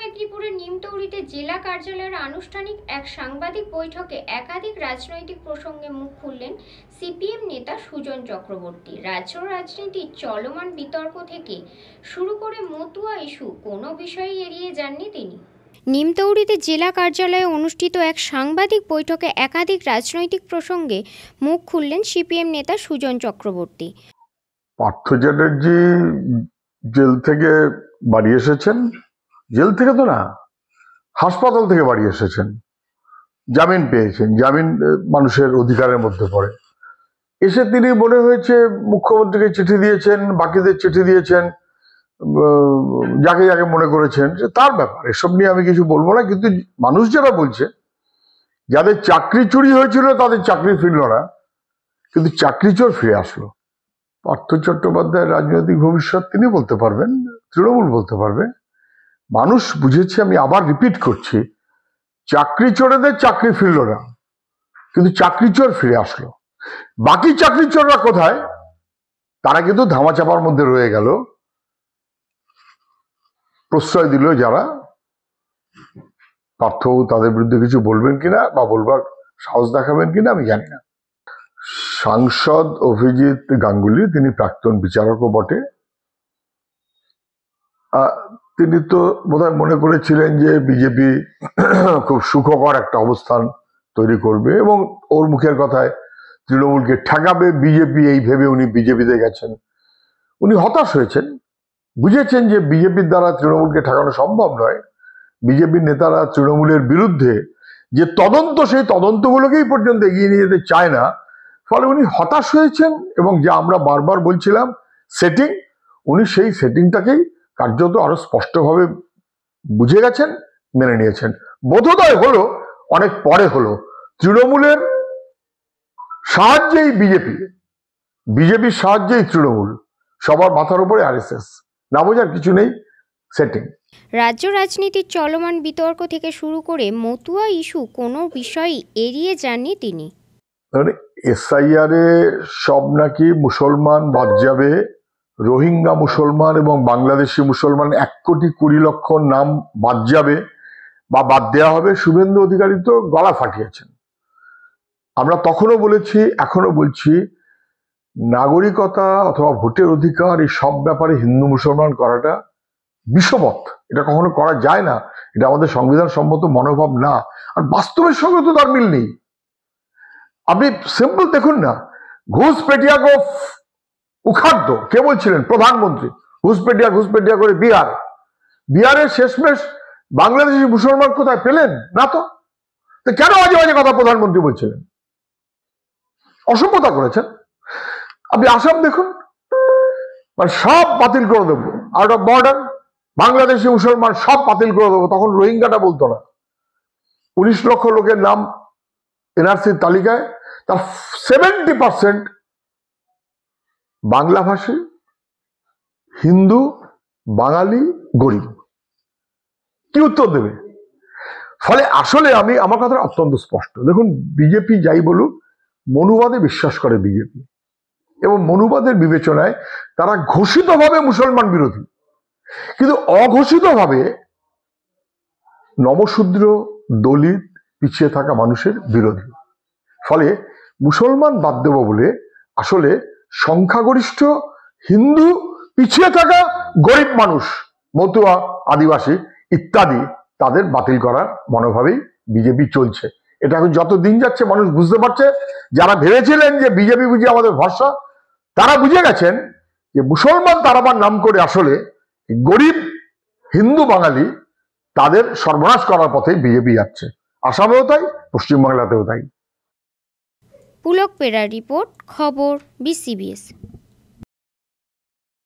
মেদিনীপুরের নিমতৌড়িতে জেলা কার্যালয়ের আনুষ্ঠানিক এক সাংবাদিক বৈঠকে একাধিক রাজনৈতিক প্রসঙ্গে মুখ খুললেন সিপিএম নেতা সুজন চক্রবর্তী। রাজ্য রাজনীতির চলমান বিতর্ক থেকে শুরু করে মতুয়া ইস্যু কোনো বিষয়ই এড়িয়ে যাননি তিনি। নিমতৌড়িতে জেলা কার্যালয়ে অনুষ্ঠিত এক সাংবাদিক বৈঠকে একাধিক রাজনৈতিক প্রসঙ্গে মুখ খুললেন সিপিএম নেতা সুজন চক্রবর্তী। পার্থ চ্যাটার্জি জেল থেকে বাড়ি এসেছেন, জেল থেকে তো না, হাসপাতাল থেকে বাড়ি এসেছেন, জামিন পেয়েছেন। জামিন মানুষের অধিকারের মধ্যে পড়ে। এসে তিনি মনে হয়েছে মুখ্যমন্ত্রীকে চিঠি দিয়েছেন, বাকিদের চিঠি দিয়েছেন, যাকে যাকে মনে করেছেন, যে তার ব্যাপার, এসব নিয়ে আমি কিছু বলবো না। কিন্তু মানুষ যারা বলছে যাদের চাকরি চুরি হয়েছিল তাদের চাকরি ফিরল না, কিন্তু চাকরি চোর ফিরে আসলো। পার্থ চট্টোপাধ্যায়ের রাজনৈতিক ভবিষ্যৎ তিনি বলতে পারবেন, তৃণমূল বলতে পারবে। মানুষ বুঝেছে, আমি আবার রিপিট করছি, চাকরি চোরেদের চাকরি ফিরল না, কিন্তু চাকরি চোর ফিরে আসলো। বাকি চাকরি চোররা কোথায়? তারা কিন্তু ধামাচাপার মধ্যে রয়ে গেল। প্রশ্রয় দিল যারা। পার্থ তাদের বিরুদ্ধে কিছু বলবেন কিনা বা বলবার সাহস দেখাবেন কিনা আমি জানি না। সাংসদ অভিজিৎ গাঙ্গুলি, তিনি প্রাক্তন বিচারকও বটে। তিনি তো বোধহয় মনে করেছিলেন যে বিজেপি খুব সুখকর একটা অবস্থান তৈরি করবে এবং ওর মুখের কথায় তৃণমূলকে ঠেকাবে বিজেপি, এই ভেবে উনি বিজেপিতে গেছেন। উনি হতাশ হয়েছেন, বুঝেছেন যে বিজেপির দ্বারা তৃণমূলকে ঠেকানো সম্ভব নয়। বিজেপির নেতারা তৃণমূলের বিরুদ্ধে যে তদন্ত, সেই তদন্তগুলোকেই পর্যন্ত এগিয়ে নিয়ে যেতে চায় না। ফলে উনি হতাশ হয়েছেন এবং যা আমরা বারবার বলছিলাম সেটিং, উনি সেই সেটিংটাকেই কার্যত আরো স্পষ্টভাবে বুঝে গেছেন, মেনে নিয়েছেন। বোধোদয় হলো অনেক পরে হলো। তৃণমূলের সাহায্যেই বিজেপির সাহায্যেই তৃণমূল, সবার মাথার উপরে আরএসএস, না বোঝার কিছু নেই, সেটিং। রাজ্য রাজনীতির চলমান বিতর্ক থেকে শুরু করে মতুয়া ইস্যু কোনো বিষয়ই এড়িয়ে যাননি তিনি। এসআইআর এ সব নাকি মুসলমান বাদ যাবে, রোহিঙ্গা মুসলমান এবং বাংলাদেশি মুসলমান 1,20,00,000 নাম বাদ যাবে বা বাদ দেওয়া হবে। শুভেন্দু অধিকারী তো গলা ফাটিয়েছেন। আমরা তখনও বলেছি, এখনো বলছি, নাগরিকতা অথবা ভোটের অধিকার এই সব ব্যাপারে হিন্দু মুসলমান করাটা বিষমত, এটা কখনো করা যায় না। এটা আমাদের সংবিধান সম্মত মনোভাব না, আর বাস্তবের সঙ্গে তো তার মিল নেই। আপনি সিম্পল দেখুন না, ঘুষপেটিয়া কো উখাড় দো, কে বলছিলেন? প্রধানমন্ত্রী। ঘুষপেটিয়া করে বিহারের শেষমেশ বাংলাদেশি মুসলমান কোথায় পেলেন না? তো কেন বাজে বাজে কথা প্রধানমন্ত্রী বলছিলেন? অসভ্যতা করেছেন। আপনি আসাম দেখুন, মানে সব বাতিল করে দেবো, আউট অফ বর্ডার বাংলাদেশি মুসলমান সব বাতিল করে দেবো। তখন রোহিঙ্গাটা বলতো না। 19 লক্ষ লোকের নাম এনআরসির তালিকায়, তার 70% বাংলাভাষী, হিন্দু, বাঙালি, গরিব। কি উত্তর দেবে? ফলে আসলে আমার কথা অত্যন্ত স্পষ্ট। দেখুন, বিজেপি যাই বলুক, মনুবাদে বিশ্বাস করে বিজেপি, এবং মনুবাদের বিবেচনায় তারা ঘোষিতভাবে মুসলমান বিরোধী, কিন্তু অঘোষিতভাবে নমশূদ্র, দলিত, পিছিয়ে থাকা মানুষের বিরোধী। ফলে মুসলমান বাদ দেব বলে আসলে সংখ্যাগরিষ্ঠ হিন্দু, পিছিয়ে থাকা গরিব মানুষ, মতুয়া, আদিবাসী ইত্যাদি, তাদের বাতিল করার মনোভাবেই বিজেপি চলছে। এটা এখন যত দিন যাচ্ছে মানুষ বুঝতে পারছে। যারা ভেবেছিলেন যে বিজেপি বুঝি আমাদের ভরসা, তারা বুঝে গেছেন যে মুসলমান তারাবার নাম করে আসলে গরিব হিন্দু বাঙালি, তাদের সর্বনাশ করার পথে বিজেপি যাচ্ছে। আসামেও তাই, পশ্চিমবাংলাতেও তাই। পুলক পেরার রিপোর্ট, খবর BCBS।